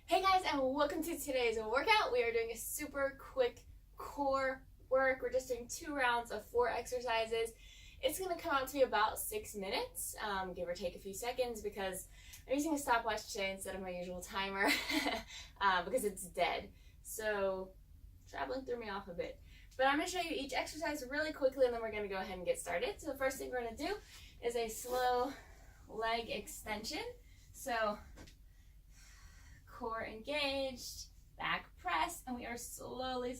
Hey guys, and welcome to today's workout. We are doing a super quick core work. We're just doing 2 rounds of 4 exercises. It's going to come out to be about 6 minutes, give or take a few seconds, because I'm using a stopwatch today instead of my usual timer because it's dead. So traveling threw me off a bit. But I'm going to show you each exercise really quickly, and then we're going to go ahead and get started. So the first thing we're going to do is a slow leg extension. So core engaged, back press, and we are slowly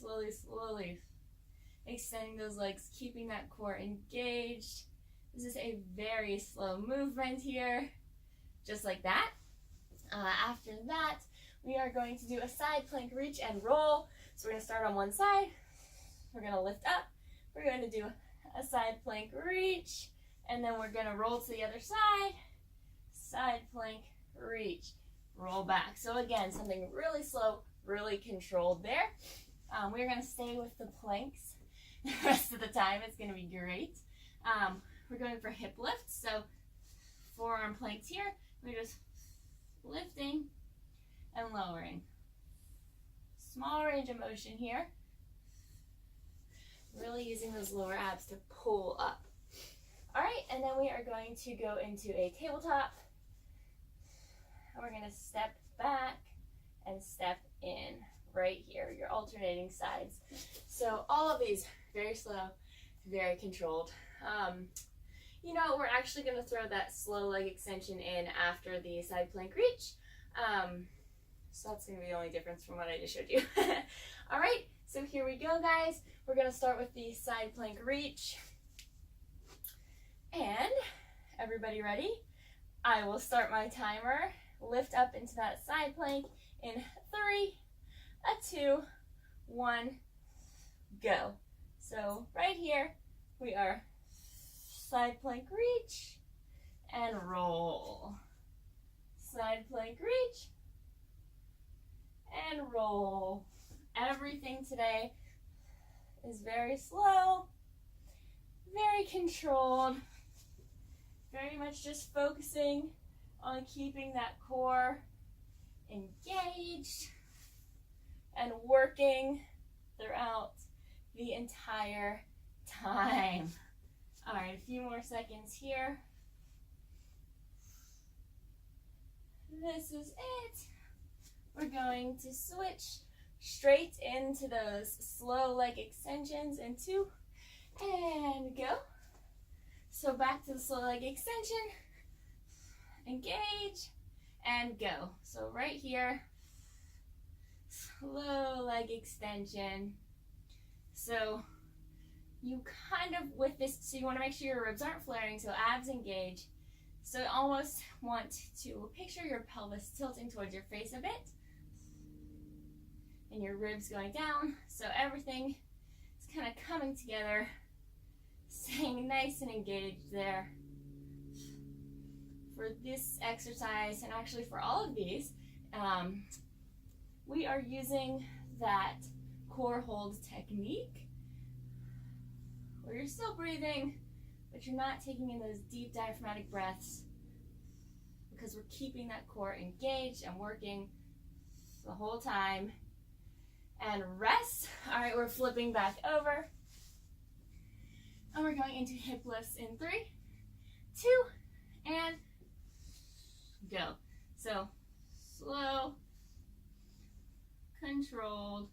extending those legs, keeping that core engaged. This is a very slow movement here, just like that. After that, we are going to do a side plank reach and roll. So we're going to start on one side, we're going to lift up, we're going to do a side plank reach, and then we're going to roll to the other side, side plank reach, roll back. So again, something really slow, really controlled there. We're going to stay with the planks the rest of the time. It's going to be great. We're going for hip lifts. So forearm planks here. We're just lifting and lowering. Small range of motion here. Really using those lower abs to pull up. All right, and then we are going to go into a tabletop. And we're going to step back and step in right here. You're alternating sides. So all of these very slow, very controlled. We're actually going to throw that slow leg extension in after the side plank reach. So that's going to be the only difference from what I just showed you. All right, so here we go, guys. We're going to start with the side plank reach. And everybody ready? I will start my timer. Lift up into that side plank in 3, 2, 1, go. So right here, we are side plank reach and roll. Side plank reach and roll. Everything today is very slow, very controlled, very much just focusing on keeping that core engaged and working throughout the entire time. All right, a few more seconds here. This is it. We're going to switch straight into those slow leg extensions in 2 and go. So back to the slow leg extension. Engage and go. So right here, slow leg extension. So you kind of, with this, so you want to make sure your ribs aren't flaring, so abs engage. So you almost want to picture your pelvis tilting towards your face a bit and your ribs going down, so everything is kind of coming together, staying nice and engaged there. For this exercise, and actually for all of these, we are using that core hold technique where you're still breathing, but you're not taking in those deep diaphragmatic breaths, because we're keeping that core engaged and working the whole time. And rest. All right, we're flipping back over, and we're going into hip lifts in 3, 2, and go. So slow, controlled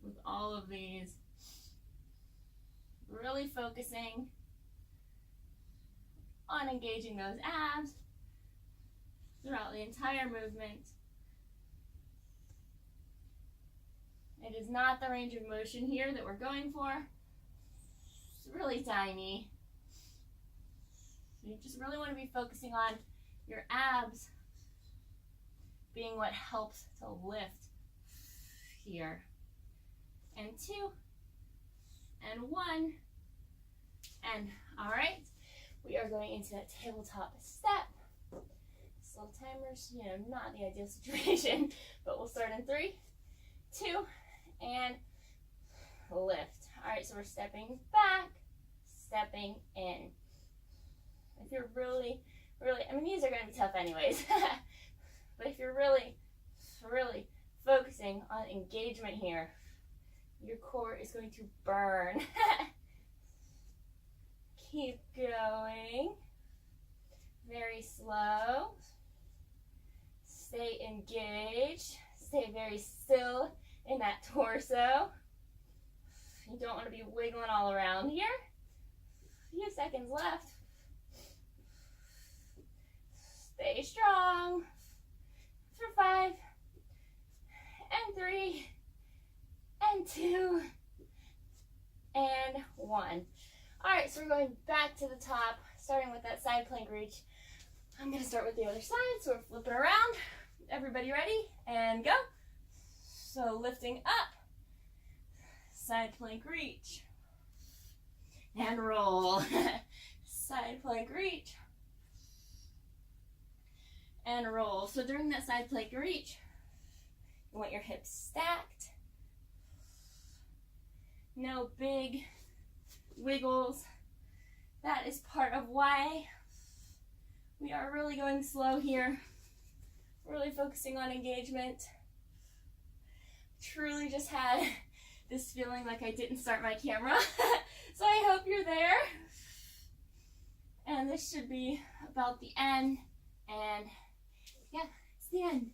with all of these. Really focusing on engaging those abs throughout the entire movement. It is not the range of motion here that we're going for. It's really tiny. You just really want to be focusing on your abs being what helps to lift here. And 2, and 1, and all right, we are going into that tabletop step. Slow timers, not the ideal situation, but we'll start in 3, 2, and lift. All right, so we're stepping back, stepping in. If you're really, I mean, these are going to be tough anyways, but if engagement here. Your core is going to burn. Keep going. Very slow. Stay engaged. Stay very still in that torso. You don't want to be wiggling all around here. A few seconds left. Stay strong for 5 and 3 and 2 and 1. All right, so we're going back to the top, starting with that side plank reach. I'm going to start with the other side, so we're flipping around. Everybody ready? And go. So lifting up, side plank reach, and roll. Side plank reach, and roll. So during that side plank reach, you want your hips stacked. No big wiggles. That is part of why we are really going slow here. Really focusing on engagement. Truly just had this feeling like I didn't start my camera. So I hope you're there. And this should be about the end. And yeah, it's the end.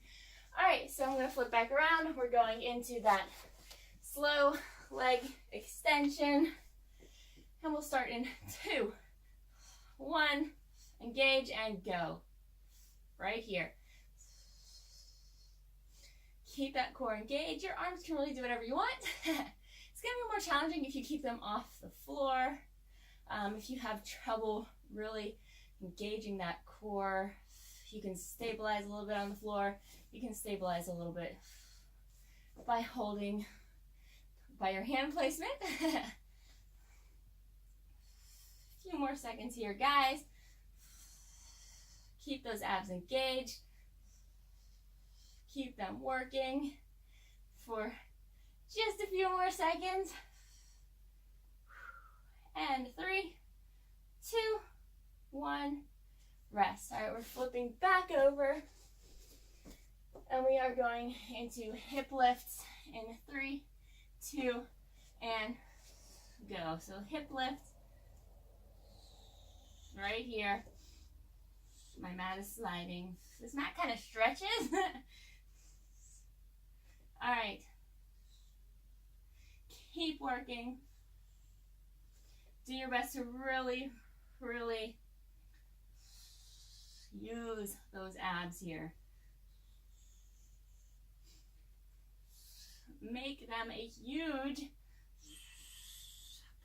All right, so I'm going to flip back around. We're going into that slow leg extension. And we'll start in 2, 1, engage and go. Right here. Keep that core engaged. Your arms can really do whatever you want. It's going to be more challenging if you keep them off the floor. If you have trouble really engaging that core, you can stabilize a little bit on the floor. You can stabilize a little bit by holding by your hand placement. A few more seconds here, guys. Keep those abs engaged. Keep them working for just a few more seconds. And 3, 2, 1, rest. All right, we're flipping back over. And we are going into hip lifts in 3, 2, and go. So hip lift right here. My mat is sliding. This mat kind of stretches. All right. Keep working. Do your best to really, really use those abs here. Make them a huge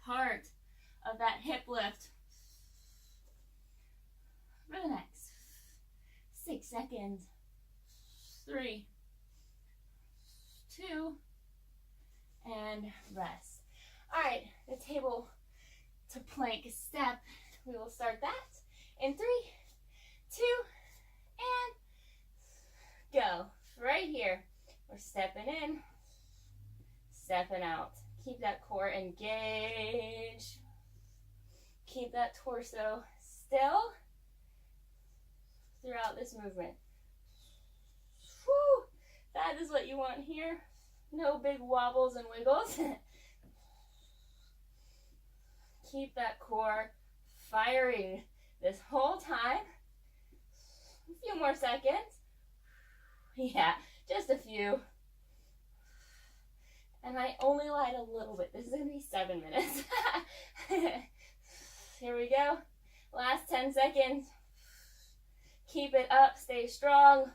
part of that hip lift for the next 6 seconds. 3, 2, and rest. All right, the table to plank step. We will start that in 3, 2, and go. Right here, we're stepping in, stepping out. Keep that core engaged. Keep that torso still throughout this movement. Whew, that is what you want here. No big wobbles and wiggles. Keep that core firing this whole time. A few more seconds. Yeah, just a few. And I only lied a little bit. This is going to be 7 minutes. Here we go. Last 10 seconds. Keep it up. Stay strong.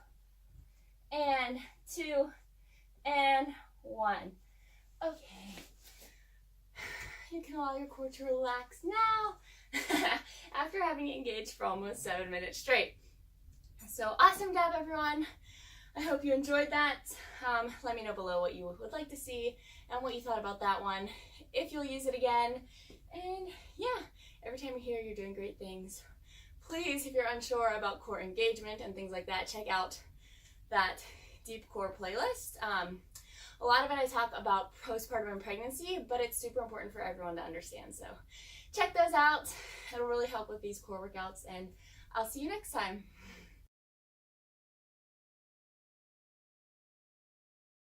And 2, and 1. Okay. You can allow your core to relax now after having engaged for almost 7 minutes straight. So awesome job, everyone. I hope you enjoyed that. Let me know below what you would like to see and what you thought about that one, if you'll use it again. And yeah, every time you're here, you're doing great things. Please, if you're unsure about core engagement and things like that, check out that deep core playlist. A lot of it I talk about postpartum and pregnancy, but it's super important for everyone to understand. So check those out. It'll really help with these core workouts, and I'll see you next time.